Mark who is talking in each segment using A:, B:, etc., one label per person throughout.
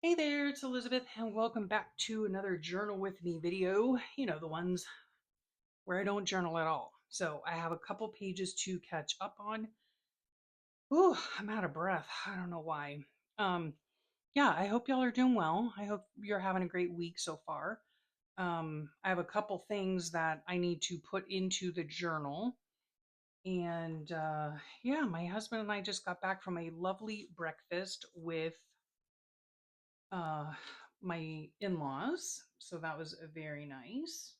A: Hey there, it's Elizabeth, and welcome back to another Journal with Me video. You know, the ones where I don't journal at all. So I have a couple pages to catch up on. Ooh, I'm out of breath. I don't know why. Um, yeah, I hope y'all are doing well. I hope you're having a great week so far. I have a couple things that I need to put into the journal. And yeah, my husband and I just got back from a lovely breakfast with uh, my in-laws, so that was very nice.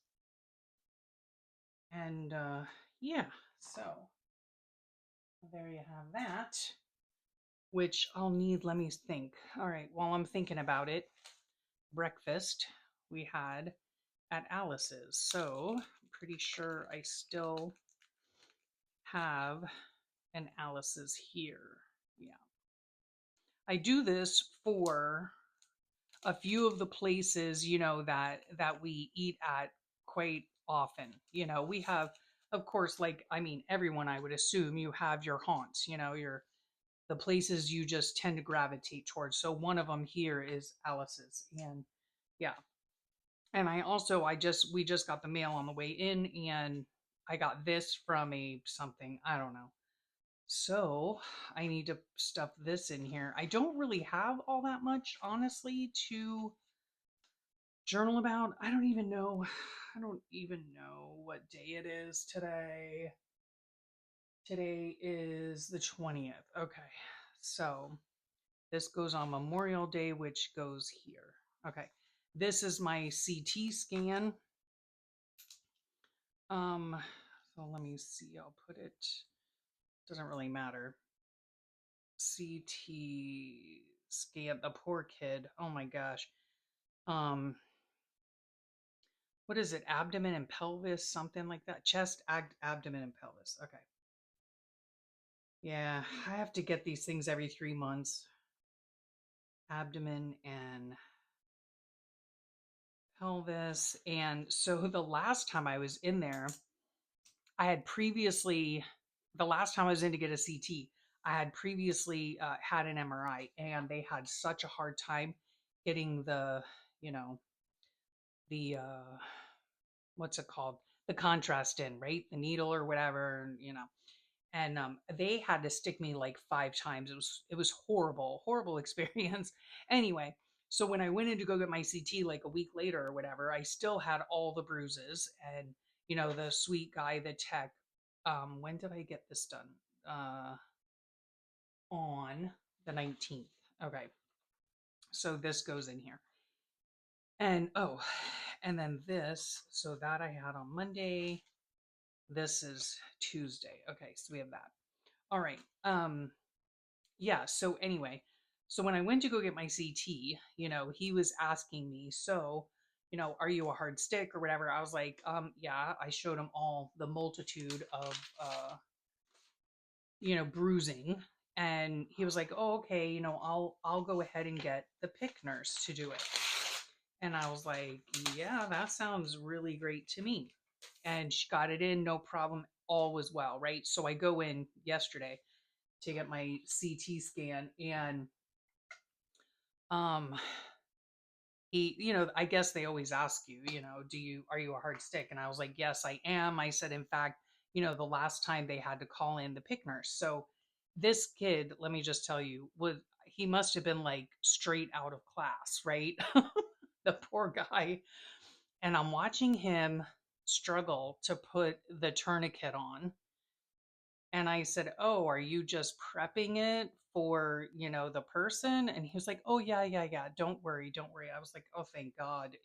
A: And yeah, so there you have that, which I'll need. Let me think. All right, while I'm thinking about it, breakfast we had at Alice's, so I'm pretty sure I still have an Alice's here. Yeah, I do this for a few of the places, that we eat at quite often. We have, of course, like, I mean, everyone, I would assume, you have your haunts, your the places you just tend to gravitate towards. So one of them here is Alice's. And yeah. And we just got the mail on the way in, and I got this from a something, I don't know. So I need to stuff this in here. I don't really have all that much, honestly, to journal about. I don't even know. I don't even know what day it is today. Today is the 20th. Okay. So this goes on Memorial Day, which goes here. Okay. This is my CT scan. Um, so let me see. I'll put it, doesn't really matter. CT scan, the poor kid. Oh my gosh. Um, what is it? Abdomen and pelvis, something like that. Chest, abdomen, and pelvis. Okay. Yeah, I have to get these things every 3 months. Abdomen and pelvis. And so the last time I was in there, I had previously, the last time I was in to get a CT, I had previously had an MRI, and they had such a hard time getting you know, the what's it called? The contrast in, right? The needle or whatever. And they had to stick me like 5 times. It was horrible, horrible experience. Anyway, so when I went in to go get my CT like a week later or whatever, I still had all the bruises. And the sweet guy, the tech. When did I get this done? Uh, on the 19th. Okay, so this goes in here. And oh, and then this. So that I had on Monday. This is Tuesday. Okay, so we have that. All right. Yeah, so anyway, so when I went to go get my CT, he was asking me, so, are you a hard stick or whatever? I was like, yeah. I showed him all the multitude of bruising. And he was like, oh, okay, I'll go ahead and get the pick nurse to do it. And I was like, yeah, that sounds really great to me. And she got it in, no problem, all was well, right? So I go in yesterday to get my CT scan, and um I guess they always ask you, are you a hard stick? And I was like, yes, I am. I said, in fact, the last time they had to call in the pick nurse. So this kid, let me just tell you, he must have been like straight out of class, right? The poor guy. And I'm watching him struggle to put the tourniquet on. And I said, "Oh, are you just prepping it for, the person?" And he was like, "Oh, yeah, yeah, yeah. Don't worry, don't worry." I was like, "Oh, thank God."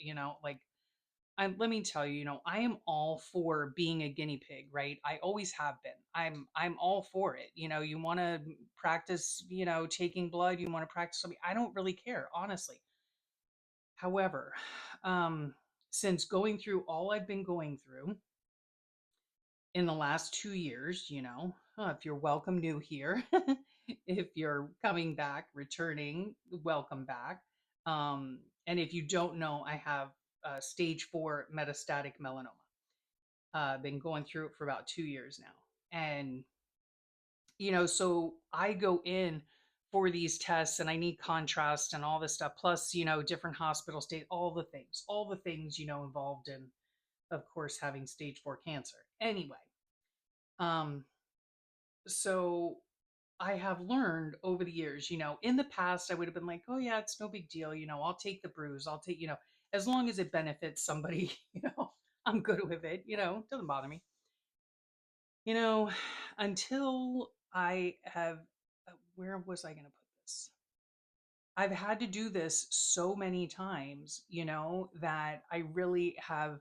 A: Like, let me tell you, I am all for being a guinea pig, right? I always have been. I'm all for it. You want to practice, taking blood, you want to practice something. I don't really care, honestly. However, um, since going through all I've been going through in the last 2 years, if you're welcome new here, if you're coming back, returning, welcome back. And if you don't know, I have stage 4 metastatic melanoma. Been going through it for about 2 years now. And, so I go in for these tests, and I need contrast and all this stuff. Plus, different hospital state, all the things, involved in, of course, having stage 4 cancer. Anyway, um, so I have learned over the years, in the past, I would have been like, oh, yeah, it's no big deal. I'll take the bruise. I'll take, as long as it benefits somebody, I'm good with it, doesn't bother me. You know, until I have, where was I going to put this? I've had to do this so many times, that I really have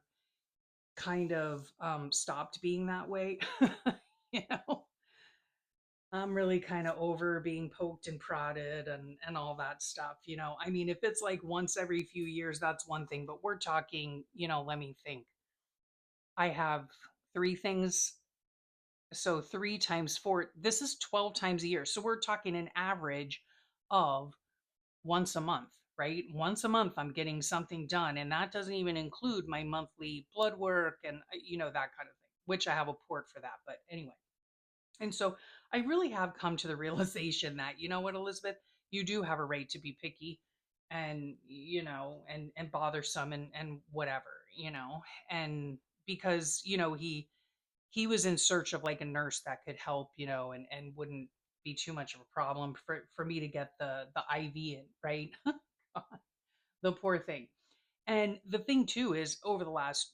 A: kind of stopped being that way. you know, I'm really kind of over being poked and prodded and all that stuff. I mean, if it's like once every few years, that's one thing, but we're talking, let me think. I have three things. So 3 times 4, this is 12 times a year. So we're talking an average of once a month, right? Once a month, I'm getting something done. And that doesn't even include my monthly blood work and, that kind of thing, which I have a port for that. But anyway. And so I really have come to the realization that, you know what, Elizabeth, you do have a right to be picky and, and bothersome and whatever, and because, he was in search of like a nurse that could help, and wouldn't be too much of a problem for me to get the IV in, right? The poor thing. And the thing too is over the last,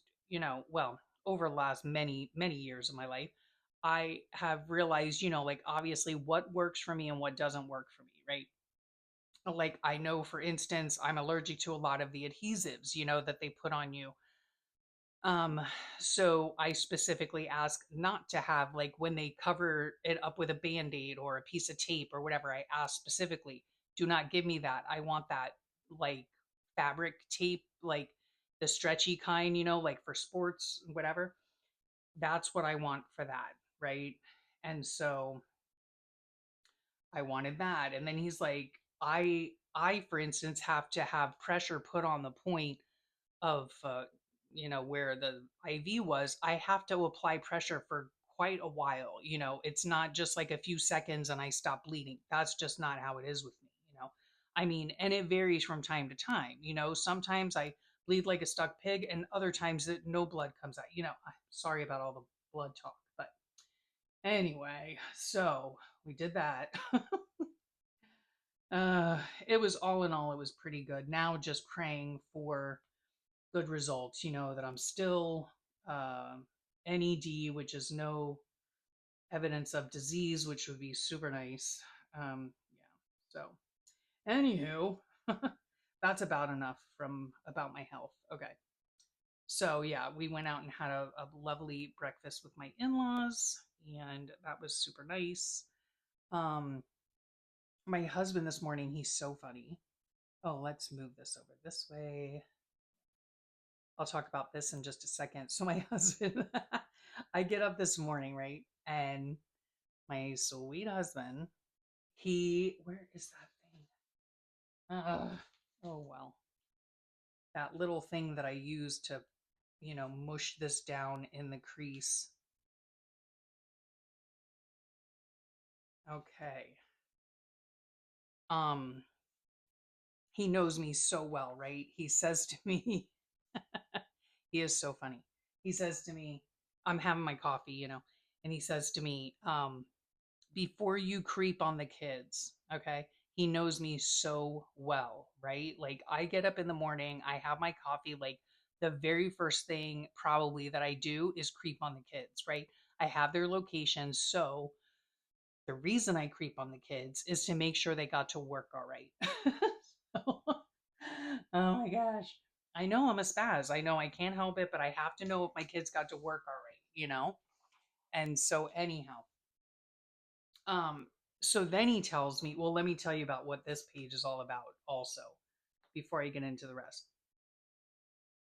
A: over the last many years of my life, I have realized, like obviously what works for me and what doesn't work for me, right? Like I know for instance, I'm allergic to a lot of the adhesives, that they put on you. um, so I specifically ask not to have like when they cover it up with a band-aid or a piece of tape or whatever, I ask specifically, do not give me that. I want that like fabric tape, like the stretchy kind, like for sports, whatever. That's what I want for that, right? And so I wanted that. And then he's like, I for instance have to have pressure put on the point of where the IV was. I have to apply pressure for quite a while. It's not just like a few seconds and I stop bleeding. That's just not how it is with me. I mean, and it varies from time to time. Sometimes I bleed like a stuck pig and other times that no blood comes out. Sorry about all the blood talk, but anyway, so we did that. It was all in all, it was pretty good. Now just praying for good results, that I'm still uh, NED, which is no evidence of disease, which would be super nice. Yeah. So, anywho, that's about enough from about my health. Okay. So, yeah, we went out and had a lovely breakfast with my in laws, and that was super nice. Um, my husband this morning, he's so funny. Oh, let's move this over this way. I'll talk about this in just a second. So my husband, I get up this morning, right? And my sweet husband, where is that thing? Oh well, that little thing that I use to, mush this down in the crease. Okay. Um, he knows me so well, right? He says to me, he is so funny. He says to me, I'm having my coffee, and he says to me, before you creep on the kids, okay? He knows me so well, right? Like I get up in the morning, I have my coffee, like the very first thing probably that I do is creep on the kids, right? I have their location, so the reason I creep on the kids is to make sure they got to work all right. So, oh my gosh. I know I'm a spaz. I know I can't help it, but I have to know if my kids got to work all right? And so anyhow, um, so then he tells me, well, let me tell you about what this page is all about also, before I get into the rest.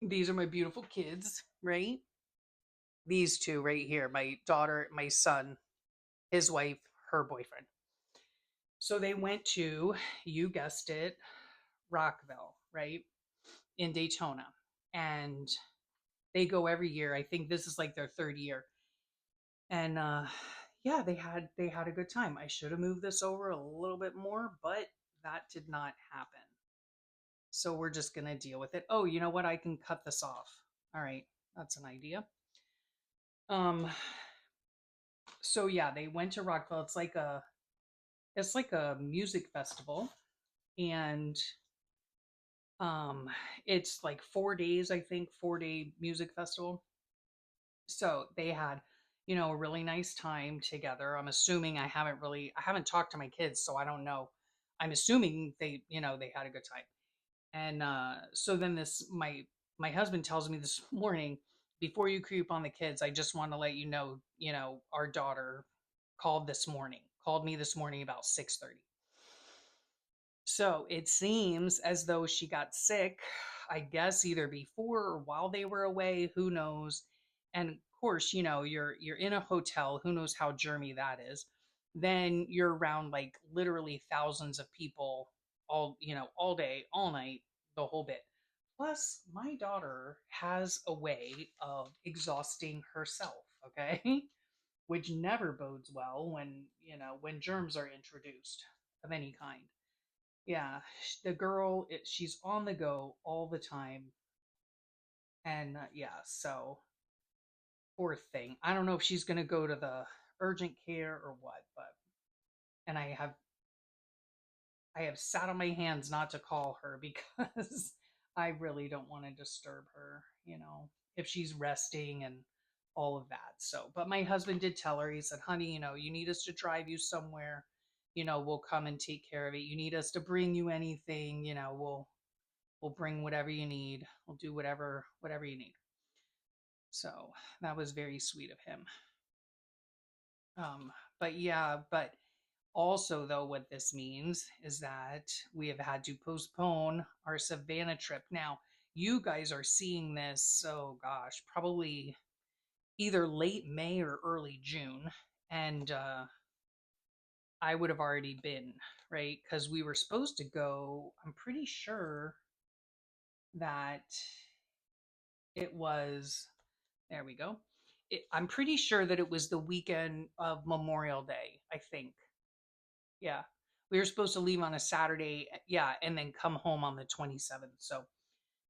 A: These are my beautiful kids, right? These two right here, my daughter, my son, his wife, her boyfriend. So they went to, you guessed it, Rockville, right? In Daytona. And they go every year. I think this is like their third year. And yeah, they had a good time. I should have moved this over a little bit more, but that did not happen. So we're just gonna deal with it. Oh, you know what? I can cut this off. All right, that's an idea. Um, so yeah, they went to Rockville. It's like a music festival, and um, it's like 4 days, I think, 4 day music festival. So they had, a really nice time together. I'm assuming I haven't talked to my kids, so I don't know. I'm assuming they had a good time. And so then my husband tells me this morning, before you creep on the kids, I just want to let our daughter called me this morning about 6:30. So it seems as though she got sick, I guess either before or while they were away, who knows. And of course, you're in a hotel, who knows how germy that is. Then you're around like literally thousands of people all day, all night, the whole bit. Plus, my daughter has a way of exhausting herself, okay? Which never bodes well when germs are introduced of any kind. Yeah, the girl, she's on the go all the time. And yeah, so poor thing. I don't know if she's going to go to the urgent care or what, but and I have sat on my hands not to call her because I really don't want to disturb her, if she's resting and all of that. So, but my husband did tell her, he said, "Honey, you need us to drive you somewhere, we'll come and take care of it. You need us to bring you anything, we'll bring whatever you need. We'll do whatever you need." So that was very sweet of him. But yeah, but also though, what this means is that we have had to postpone our Savannah trip. Now, you guys are seeing this, oh gosh, probably either late May or early June. And I would have already been, right? Because we were supposed to go, I'm pretty sure that it was. There we go. I'm pretty sure that it was the weekend of Memorial Day, I think. Yeah. We were supposed to leave on a Saturday, yeah, and then come home on the 27th. So,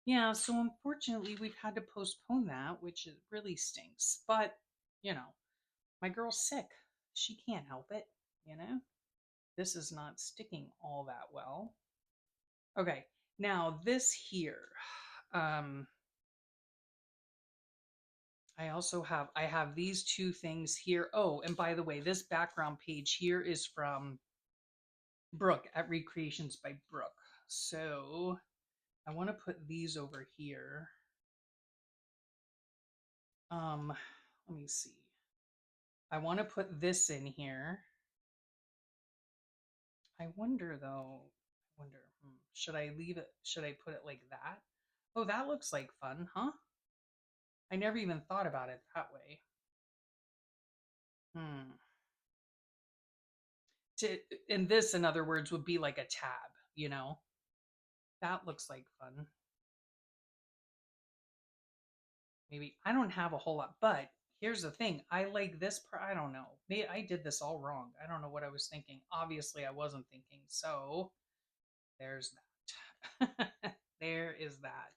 A: yeah, so unfortunately, we've had to postpone that, which really stinks. But, you know, my girl's sick. She can't help it, you know? This is not sticking all that well. Okay, now this here. Um, I have these two things here. Oh, and by the way, this background page here is from Brooke at Recreations by Brooke. So I want to put these over here. Um, let me see. I want to put this in here. I wonder though. Should I leave it? Should I put it like that? Oh, that looks like fun, huh? I never even thought about it that way. Hmm. To and this, in other words, would be like a tab. That looks like fun. Maybe I don't have a whole lot, but here's the thing. I like this part. I don't know. Maybe I did this all wrong. I don't know what I was thinking. Obviously, I wasn't thinking. So there's that. There is that.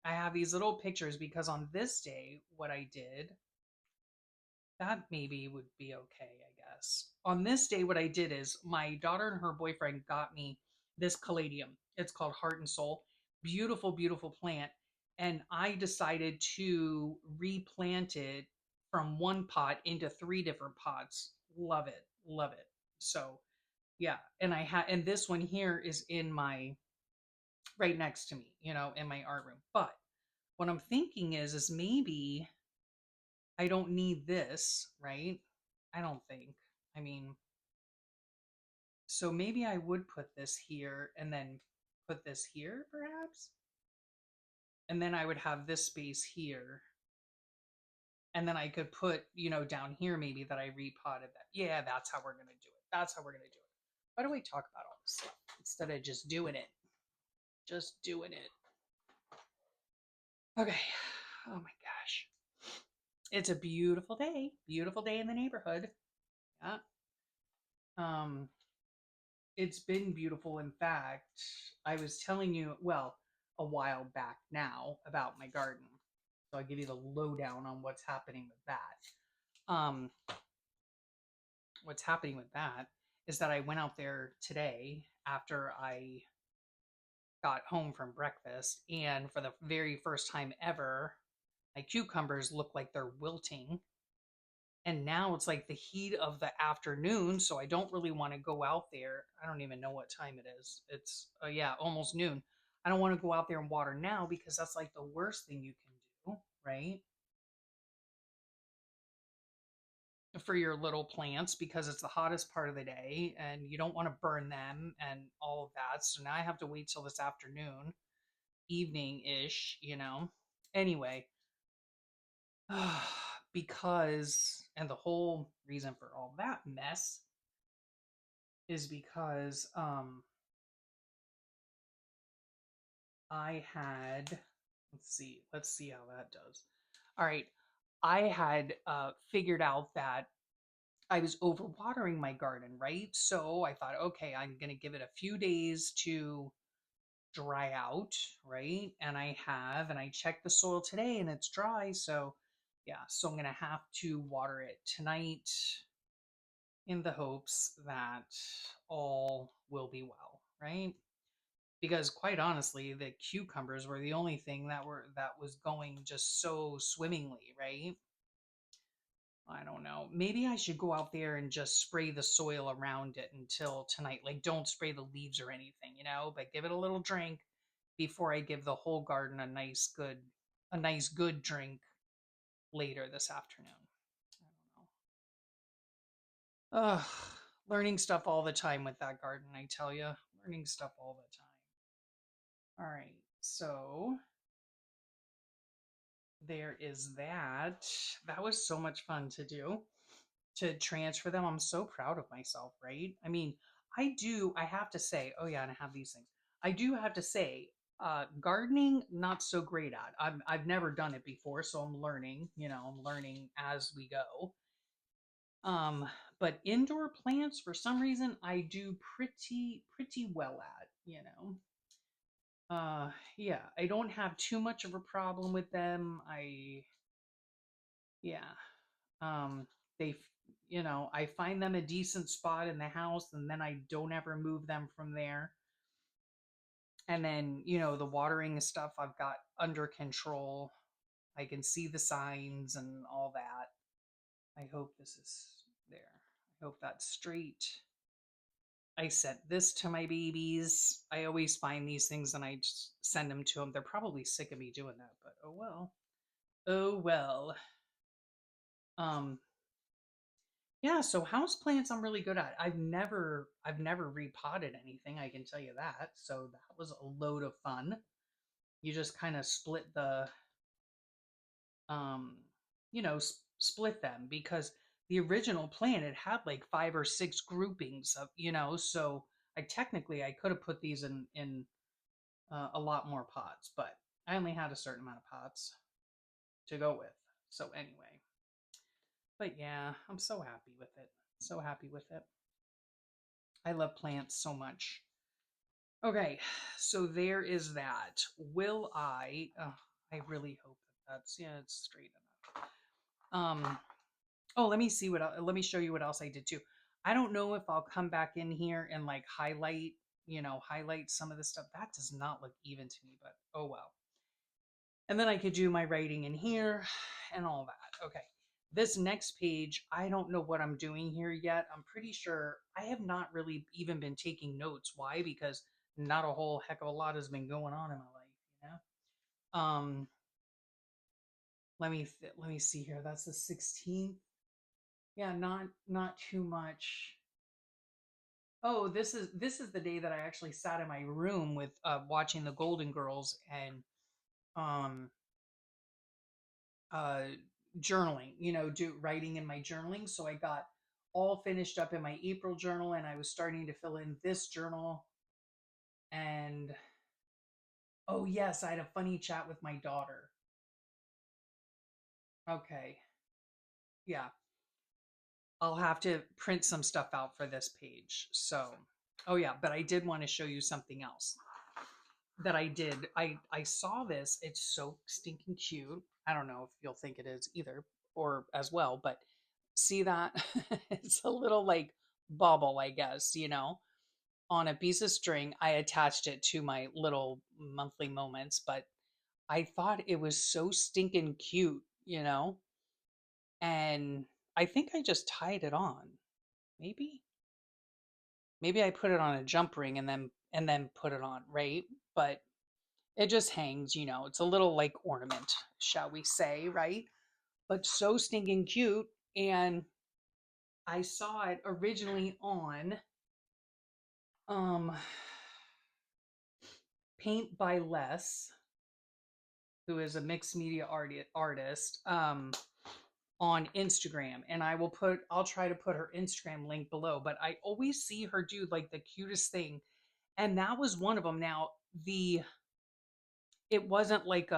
A: I have these little pictures because on this day, what I did, that maybe would be okay, I guess. On this day, what I did is my daughter and her boyfriend got me this caladium. It's called Heart and Soul. Beautiful, beautiful plant. And I decided to replant it from one pot into three different pots. Love it. Love it. So, yeah. And this one here is in my, right next to me, in my art room. But what I'm thinking is maybe I don't need this, right? I don't think. I mean, so maybe I would put this here and then put this here, perhaps? And then I would have this space here. And then I could put, down here maybe that I repotted that. Yeah, that's how we're going to do it. That's how we're going to do it. Why do we talk about all this stuff instead of just doing it? Just doing it. Okay. Oh my gosh. It's a beautiful day. Beautiful day in the neighborhood. that. Um, it's been beautiful. In fact, I was telling you, well, a while back now about my garden. So I'll give you the lowdown on what's happening with that. What's happening with that is that I went out there today after I got home from breakfast, and for the very first time ever, my cucumbers look like they're wilting. And now it's like the heat of the afternoon, so I don't really want to go out there. I don't even know what time it is. It's yeah, almost noon. I don't want to go out there and water now because that's like the worst thing you can do, right? For your little plants, because it's the hottest part of the day and you don't want to burn them and all of that. So now I have to wait till this afternoon, evening ish, you know. Anyway, because, and the whole reason for all that mess is because I had, let's see how that does. All right, I had figured out that I was overwatering my garden, right? So I thought, okay, I'm gonna give it a few days to dry out, right? And I have, and I checked the soil today and it's dry, so yeah, so I'm gonna have to water it tonight in the hopes that all will be well, right? Because quite honestly, the cucumbers were the only thing that was going just so swimmingly, right? I don't know. Maybe I should go out there and just spray the soil around it until tonight. Like, don't spray the leaves or anything, but give it a little drink before I give the whole garden a nice good drink later this afternoon. I don't know. Ugh, learning stuff all the time with that garden, I tell you. Learning stuff all the time. All right, so there is that. That was so much fun to do, to transfer them. I'm so proud of myself, right? I mean, I have to say, oh yeah, and I have these things. I do have to say, gardening, not so great at. I've never done it before, so I'm learning, I'm learning as we go. Um, but indoor plants, for some reason, I do pretty well at, yeah, I don't have too much of a problem with them. Yeah, um, they, I find them a decent spot in the house, and then I don't ever move them from there. And then, the watering stuff I've got under control. I can see the signs and all that. I hope this is there. I hope that's straight. I sent this to my babies. I always find these things and I just send them to them. They're probably sick of me doing that, but oh well. Oh well. Um, yeah, so house plants I'm really good at. I've never repotted anything, I can tell you that. So that was a load of fun. You just kind of split the um split them, because the original plant, it had like 5 or 6 groupings of, so I could have put these in a lot more pots, but I only had a certain amount of pots to go with. So anyway, but yeah, I'm so happy with it. So happy with it. I love plants so much. Okay, so there is that. Will I? I really hope that that's, yeah, it's straight enough. Oh, let me see let me show you what else I did too. I don't know if I'll come back in here and like highlight some of this stuff. That does not look even to me, but oh well. And then I could do my writing in here and all that. Okay. This next page, I don't know what I'm doing here yet. I'm pretty sure I have not really even been taking notes. Why? Because not a whole heck of a lot has been going on in my life. Let me see here. That's the 16th. Yeah, not too much. Oh, this is the day that I actually sat in my room with watching the Golden Girls and um uh journaling, do writing in my journaling. So I got all finished up in my April journal and I was starting to fill in this journal. And oh yes, I had a funny chat with my daughter. Okay. Yeah. I'll have to print some stuff out for this page. So, oh yeah, but I did want to show you something else that I did. I saw this. It's so stinking cute. I don't know if you'll think it is either or as well, but see that? It's a little like bauble, I guess, on a piece of string. I attached it to my little monthly moments, but I thought it was so stinking cute. And I think I just tied it on. Maybe. Maybe I put it on a jump ring and then put it on, right? But it just hangs. It's a little like ornament, shall we say, right? But so stinking cute. And I saw it originally on um Paint by Les, who is a mixed media artist, on Instagram. And I'll try to put her Instagram link below, but I always see her do like the cutest thing. And that was one of them. Now, the it wasn't like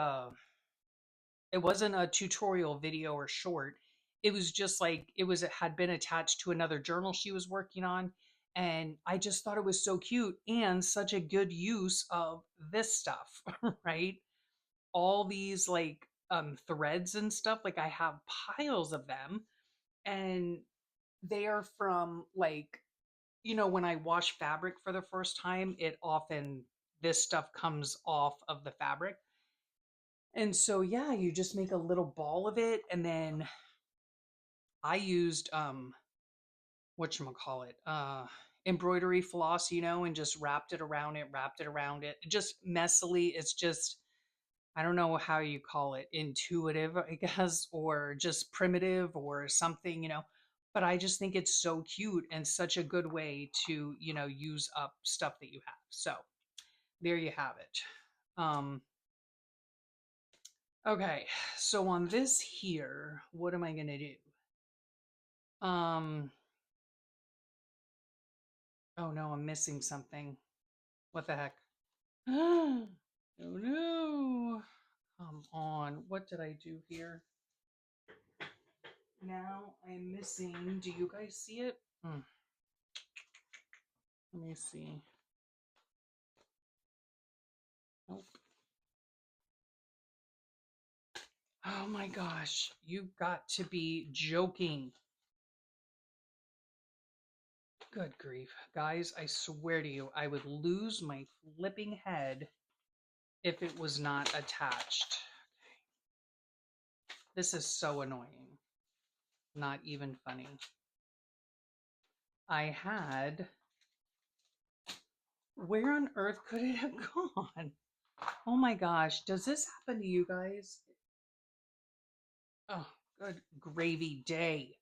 A: it wasn't a tutorial video or short. It was just like it had been attached to another journal she was working on. And I just thought it was so cute and such a good use of this stuff, right? All these like threads and stuff. Like I have piles of them, and they are from like, when I wash fabric for the first time, it often this stuff comes off of the fabric. And so yeah, you just make a little ball of it, and then I used whatchamacallit, embroidery floss, and just wrapped it around it. Just messily, it's just I don't know how you call it, intuitive, I guess, or just primitive or something. But I just think it's so cute and such a good way to use up stuff that you have. So there you have it. Okay, so on this here, what am I gonna do? Um, oh no, I'm missing something. What the heck? Oh no. Come on, what did I do here? Now I'm missing. Do you guys see it? Let me see. Nope. Oh my gosh, you've got to be joking. Good grief. Guys, I swear to you, I would lose my flipping head if it was not attached. This is so annoying. Not even funny. I had. Where on earth could it have gone? Oh my gosh, does this happen to you guys? Oh, good gravy day.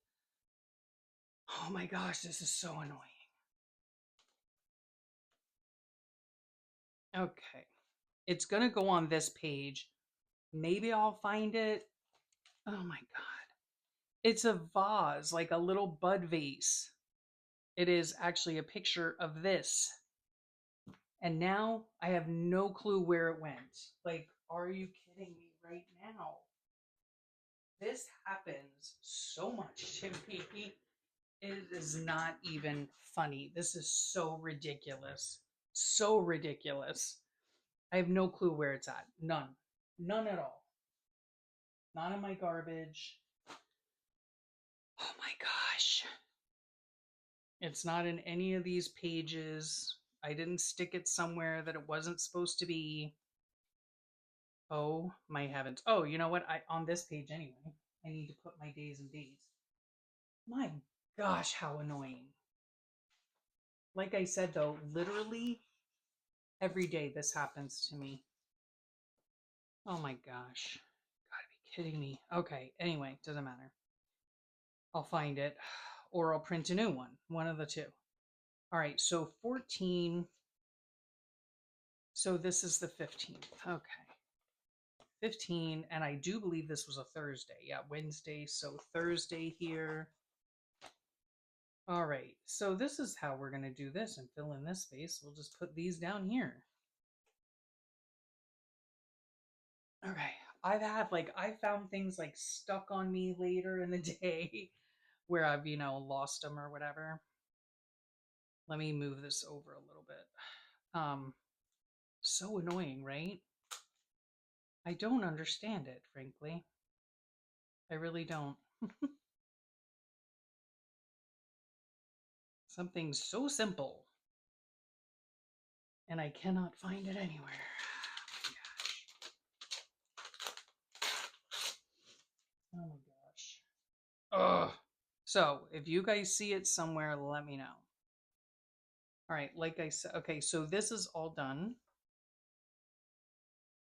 A: Oh my gosh, this is so annoying. Okay. It's going to go on this page. Maybe I'll find it. Oh my God. It's a vase, like a little bud vase. It is actually a picture of this. And now I have no clue where it went. Like, are you kidding me right now? This happens so much to me. It is not even funny. This is so ridiculous. So ridiculous. I have no clue where it's at. None. None at all. Not in my garbage. Oh my gosh. It's not in any of these pages. I didn't stick it somewhere that it wasn't supposed to be. Oh my heavens. Oh, you know what? On this page anyway. I need to put my days and days. My gosh, how annoying. Like I said though, literally every day this happens to me. Oh my gosh. Gotta be kidding me. Okay, anyway, doesn't matter. I'll find it or I'll print a new one. One of the two. All right, so 14. So this is the 15th. Okay. 15, and I do believe this was a Thursday. Yeah, Wednesday, so Thursday here. All right, so this is how we're going to do this and fill in this space. We'll just put these down here. Okay, I found things like stuck on me later in the day where I've, lost them or whatever. Let me move this over a little bit. So annoying, right? I don't understand it, frankly. I really don't. Something so simple, and I cannot find it anywhere. Oh my gosh. Ugh. So, if you guys see it somewhere, let me know. All right, like I said, okay, so this is all done.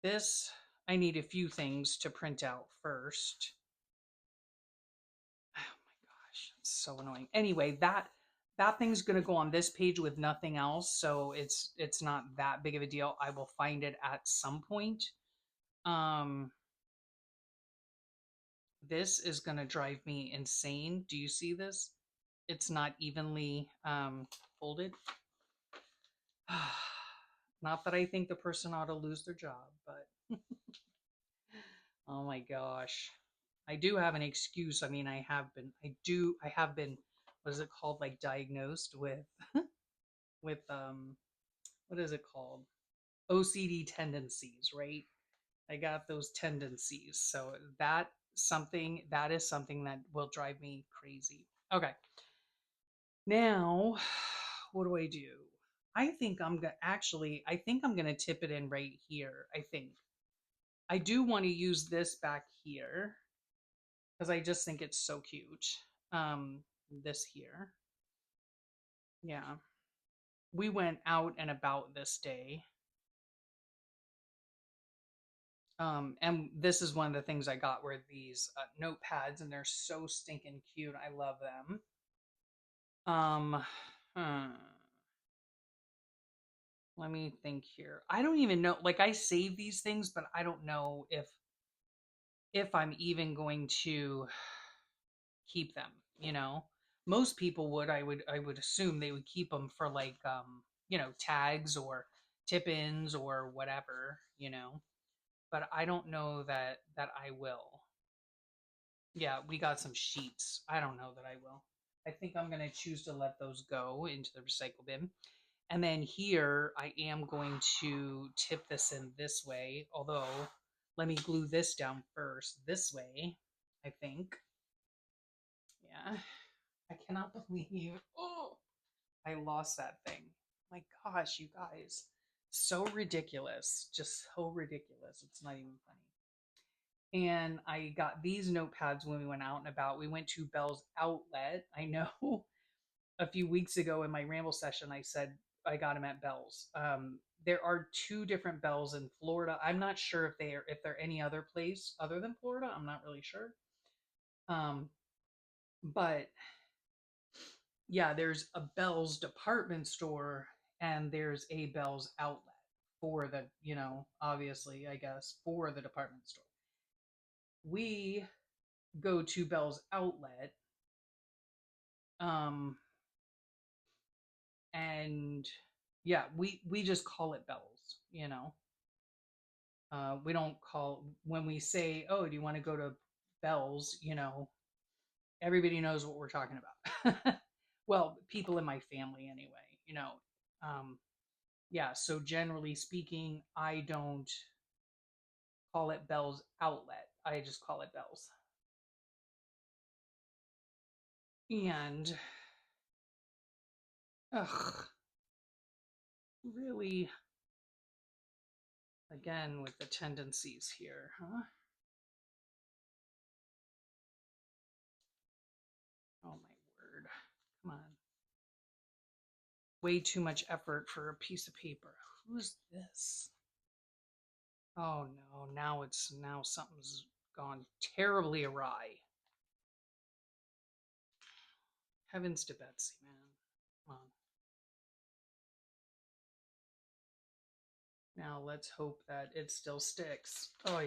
A: This, I need a few things to print out first. Oh my gosh, it's so annoying. Anyway, that thing's going to go on this page with nothing else, so it's not that big of a deal. I will find it at some point. This is going to drive me insane. Do you see this? It's not evenly folded. Not that I think the person ought to lose their job, but oh my gosh. I do have an excuse. I mean, I have been, what is it called? Like diagnosed with, with, what is it called? OCD tendencies, right? I got those tendencies. So that is something that will drive me crazy. Okay. Now, what do I do? I think I think I'm gonna tip it in right here. I think I do want to use this back here because I just think it's so cute. This here, yeah. We went out and about this day, and this is one of the things I got were these notepads, and they're so stinking cute. I love them. Hmm. Let me think here. I don't even know. Like I save these things, but I don't know if I'm even going to keep them, you know. Most people would, I would assume they would keep them for like tags or tip-ins or whatever, But I don't know that I will. Yeah, we got some sheets. I don't know that I will. I think I'm going to choose to let those go into the recycle bin. And then here I am going to tip this in this way, although let me glue this down first this way, I think. Yeah. I cannot believe, oh, I lost that thing. My gosh, you guys. So ridiculous. Just so ridiculous. It's not even funny. And I got these notepads when we went out and about. We went to Bell's Outlet. I know a few weeks ago in my ramble session, I said I got them at Bell's. There are two different Bells in Florida. I'm not sure if they're any other place other than Florida. I'm not really sure. Um, but yeah, there's a Bell's department store and there's a Bell's outlet for the, obviously, I guess, for the department store. We go to Bell's outlet, um, and yeah, we just call it Bell's. We don't call when we say, "Oh, do you want to go to Bell's?" Everybody knows what we're talking about. Well, people in my family anyway. Um, yeah, so generally speaking, I don't call it Bell's Outlet. I just call it Bell's. And, ugh, really, again, with the tendencies here, huh? Oh my word. Come on. Way too much effort for a piece of paper. Who's this? Oh no, now something's gone terribly awry. Heavens to Betsy, man. Come on. Now let's hope that it still sticks. Oh,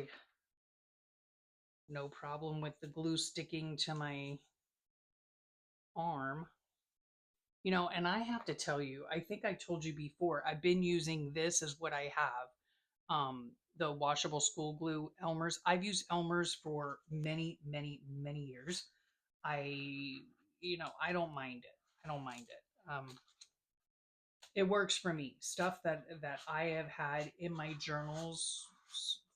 A: no problem with the glue sticking to my arm. And I have to tell you, I think I told you before, I've been using this as what I have. The washable school glue Elmer's. I've used Elmer's for many, many, many years. I you know, I don't mind it. I don't mind it. It works for me. Stuff that I have had in my journals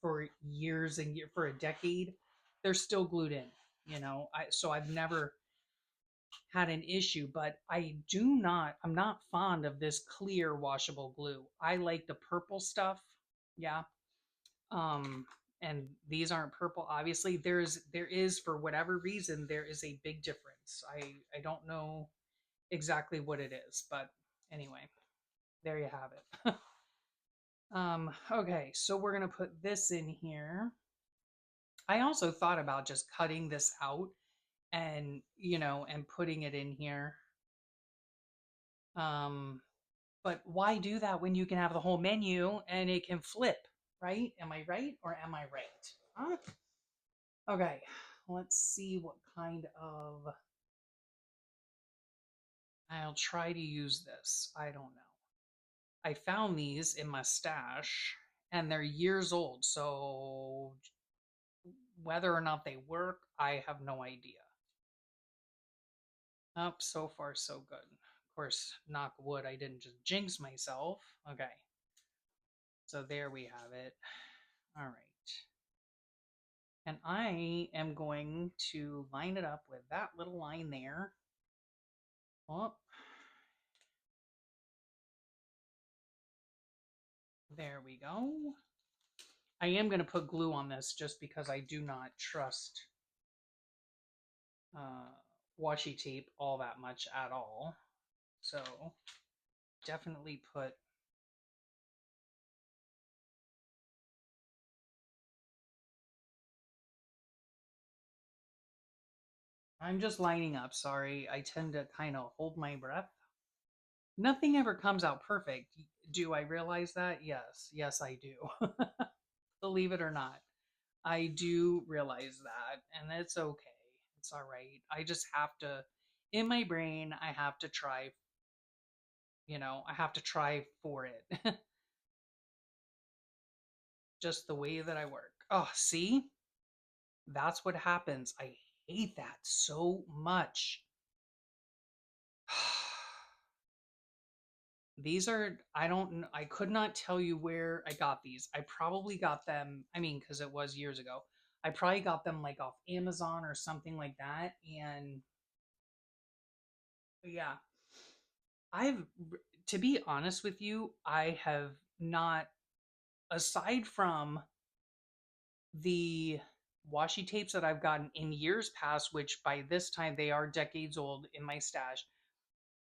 A: for years and for a decade, they're still glued in. You know, so I've never had an issue, but I'm not fond of this clear washable glue. I like the purple stuff. Yeah. Um, and these aren't purple. Obviously, there is for whatever reason there is a big difference. I don't know exactly what it is, but anyway, there you have it. Okay, so we're gonna put this in here. I also thought about just cutting this out and and putting it in here. Um, but why do that when you can have the whole menu and it can flip, right? Am I right or am I right? Huh? Okay, let's see what kind of. I'll try to use this. I don't know. I found these in my stash and they're years old, so whether or not they work, I have no idea. Up so far so good. Of course, knock wood, I didn't just jinx myself. Okay. So there we have it. All right. And I am going to line it up with that little line there. Oh, there we go. I am going to put glue on this just because I do not trust uh, washi tape all that much at all. So definitely put. I'm just lining up. Sorry. I tend to kind of hold my breath. Nothing ever comes out perfect. Do I realize that? Yes. Yes, I do. Believe it or not. I do realize that, and it's okay. It's all right. I just have to, in my brain, I have to try, I have to try for it. Just the way that I work. Oh, see? That's what happens. I hate that so much. These are, I could not tell you where I got these. I probably got them, I mean, because it was years ago. I probably got them like off Amazon or something like that. And yeah, I've, to be honest with you, I have not, aside from the washi tapes that I've gotten in years past, which by this time they are decades old in my stash,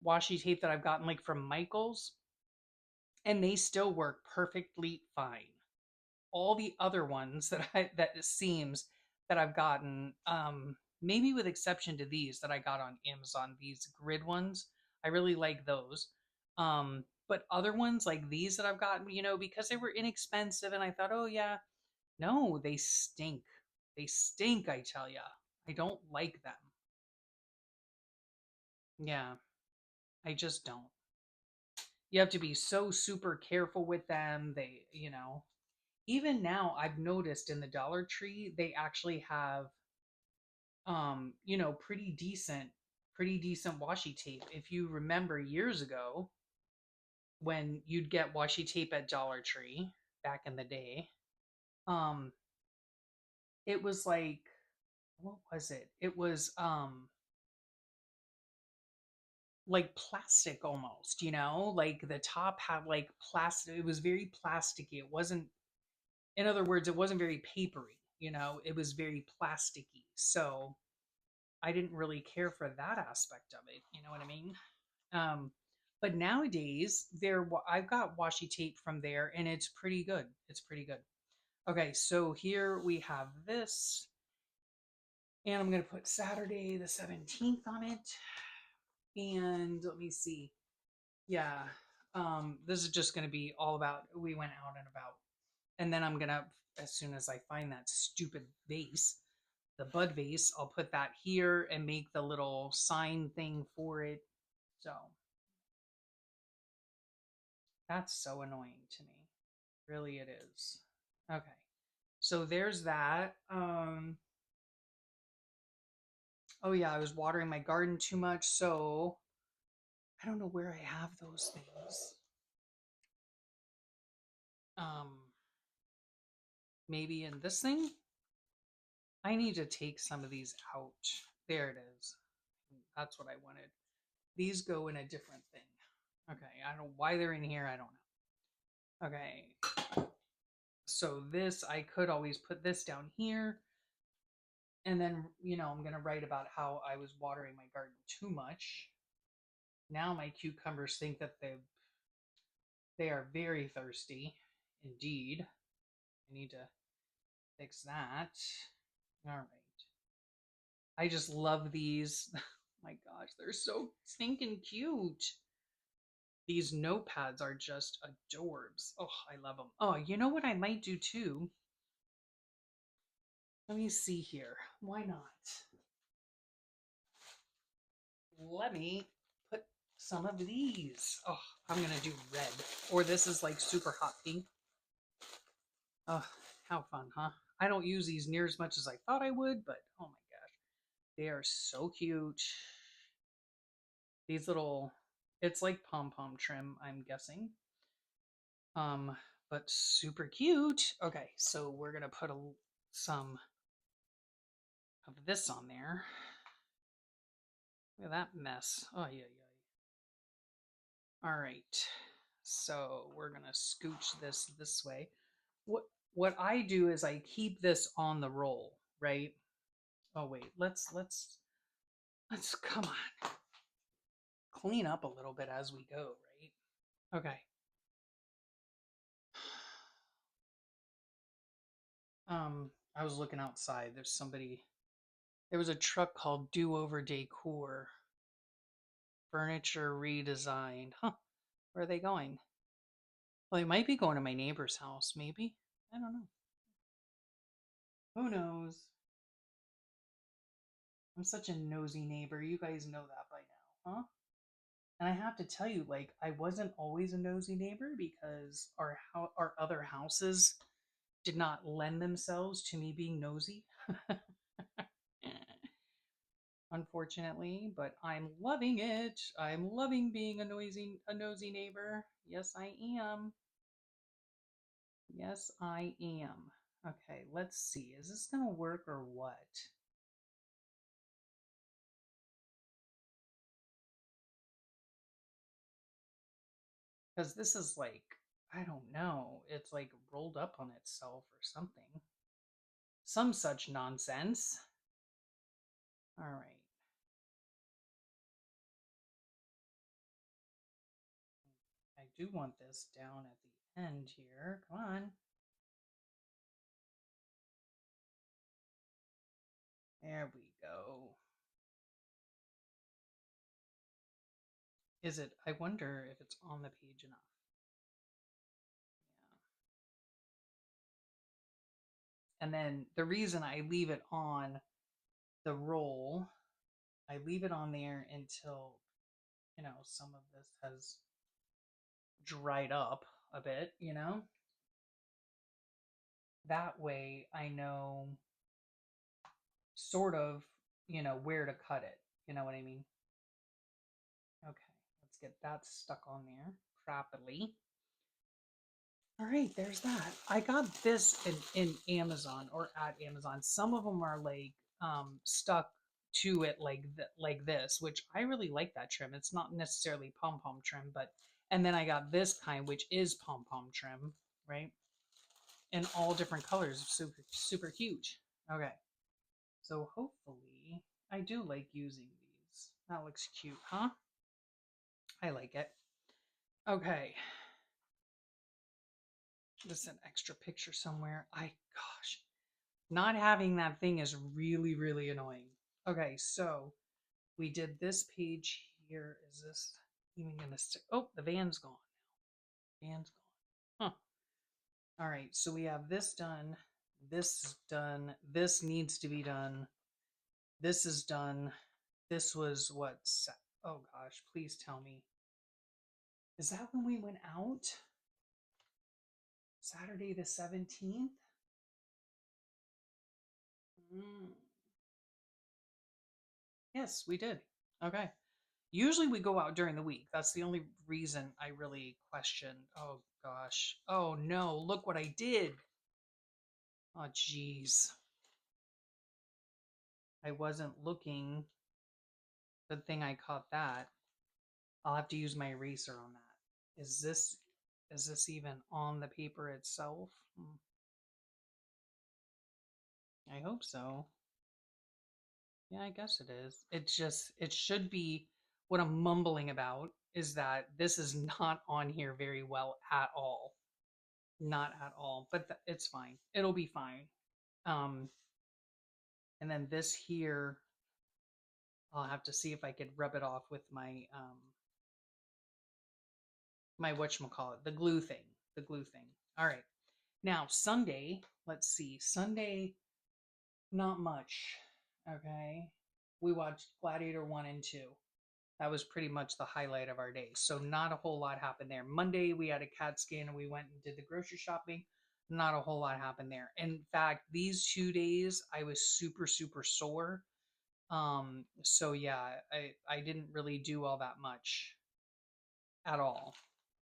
A: washi tape that I've gotten like from Michaels, and they still work perfectly fine. All the other ones that it seems that I've gotten, maybe with exception to these that I got on Amazon, these grid ones, I really like those. But other ones like these that I've gotten, because they were inexpensive, and I thought, oh yeah, no, they stink. They stink, I tell ya. I don't like them. Yeah, I just don't. You have to be so super careful with them. Even now I've noticed in the Dollar Tree they actually have pretty decent washi tape. If you remember years ago when you'd get washi tape at Dollar Tree back in the day, um it was like, what was it? It was like plastic almost, like the top had like plastic. It was very plasticky. It wasn't, in other words, it wasn't very papery, it was very plasticky. So I didn't really care for that aspect of it. You know what I mean? Um, but nowadays, I've got washi tape from there, and it's pretty good. It's pretty good. Okay, so here we have this, and I'm gonna put Saturday the 17th on it. And let me see. Yeah, this is just gonna be all about we went out and about, and then I'm gonna, as soon as I find that stupid vase, the bud vase, I'll put that here and make the little sign thing for it. So that's so annoying to me. Really, it is. Okay. So there's that. Oh yeah, I was watering my garden too much, so I don't know where I have those things. Um, maybe in this thing? I need to take some of these out. There it is. That's what I wanted. These go in a different thing. Okay, I don't know why they're in here, I don't know. Okay. So this, I could always put this down here. And then, I'm going to write about how I was watering my garden too much. Now my cucumbers think that they are very thirsty indeed. I need to fix that. All right. I just love these. My gosh, they're so stinking cute. These notepads are just adorbs. Oh, I love them. Oh, you know what I might do too? Let me see here. Why not? Let me put some of these. Oh, I'm going to do red. Or this is like super hot pink. Oh, how fun, huh? I don't use these near as much as I thought I would, but oh my gosh. They are so cute. These little, it's like pom-pom trim, I'm guessing. But super cute. Okay, so we're gonna put some of this on there. Look at that mess. Oh yeah, yeah. All right, so we're gonna scooch this way. What I do is I keep this on the roll, right? Oh wait, let's come on, clean up a little bit as we go, right? Okay. I was looking outside. There's somebody. There was a truck called Do Over Decor. Furniture redesign. Huh. Where are they going? Well, they might be going to my neighbor's house, maybe. I don't know. Who knows? I'm such a nosy neighbor. You guys know that by now, huh? And I have to tell you, like, I wasn't always a nosy neighbor because our other houses did not lend themselves to me being nosy. Unfortunately, but I'm loving it. I'm loving being a nosy neighbor. Yes, I am. Yes, I am. Okay, let's see. Is this gonna work or what? Because this is like, I don't know. It's like rolled up on itself or something. Some such nonsense. All right. I do want this down at the end here. Come on. There we go. Is it? I wonder if it's on the page enough. Yeah. And then the reason I leave it on the roll, I leave it on there until, some of this has dried up a bit. That way I know sort of, where to cut it. You know what I mean? Okay, let's get that stuck on there properly. All right, there's that. I got this in Amazon or at Amazon. Some of them are like stuck to it like this, which I really like that trim. It's not necessarily pom pom trim, but and then I got this kind, which is pom pom trim, right? In all different colors, super super huge. Okay, so hopefully I do like using these. That looks cute, huh? I like it. Okay, just an extra picture somewhere. Gosh, not having that thing is really, really annoying. Okay, so we did this page here. Is this even going to stick? Oh, the van's gone now. Van's gone. Huh. All right, so we have this done. This is done. This needs to be done. This is done. This was what? Oh gosh, please tell me. Is that when we went out? Saturday the 17th? Mm. Yes, we did. Okay. Usually we go out during the week. That's the only reason I really questioned. Oh gosh. Oh no, look what I did. Oh jeez. I wasn't looking. Good thing I caught that. I'll have to use my eraser on that. Is this even on the paper itself? I hope so. Yeah, I guess it is. It's just it should be what I'm mumbling about is that this is not on here very well at all. Not at all, but it's fine. It'll be fine. Um, and then this here, I'll have to see if I could rub it off with my whatchamacallit, the glue thing. All right. Now, Sunday, let's see. Sunday, not much. Okay. We watched Gladiator 1 and 2. That was pretty much the highlight of our day. So, not a whole lot happened there. Monday, we had a CAT scan and we went and did the grocery shopping. Not a whole lot happened there. In fact, these 2 days, I was super, super sore. So yeah, I didn't really do all that much at all.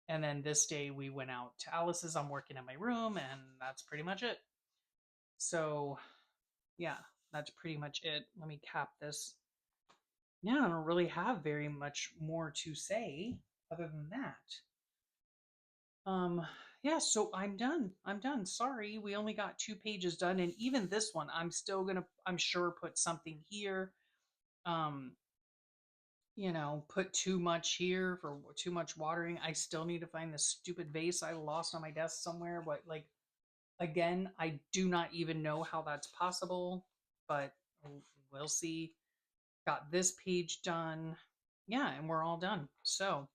A: And then this day we went out to Alice's. I'm working in my room, and that's pretty much it. So, yeah, that's pretty much it. Let me cap this. Yeah, I don't really have very much more to say other than that. Um, yeah, so I'm done. I'm done. Sorry, we only got 2 pages done, and even this one, I'm still gonna, I'm sure, put something here. Um, put too much here for too much watering. I still need to find the stupid vase I lost on my desk somewhere. What, like, again, I do not even know how that's possible, but we'll see. Got this page done. Yeah, and we're all done. So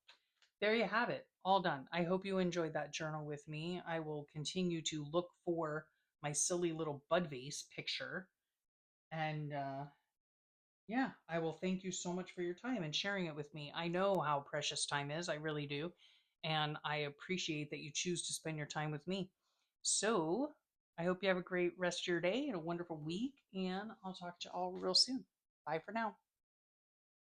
A: there you have it. All done. I hope you enjoyed that journal with me. I will continue to look for my silly little bud vase picture. And yeah, I will thank you so much for your time and sharing it with me. I know how precious time is, I really do. And I appreciate that you choose to spend your time with me. So I hope you have a great rest of your day and a wonderful week. And I'll talk to you all real soon. Bye for now.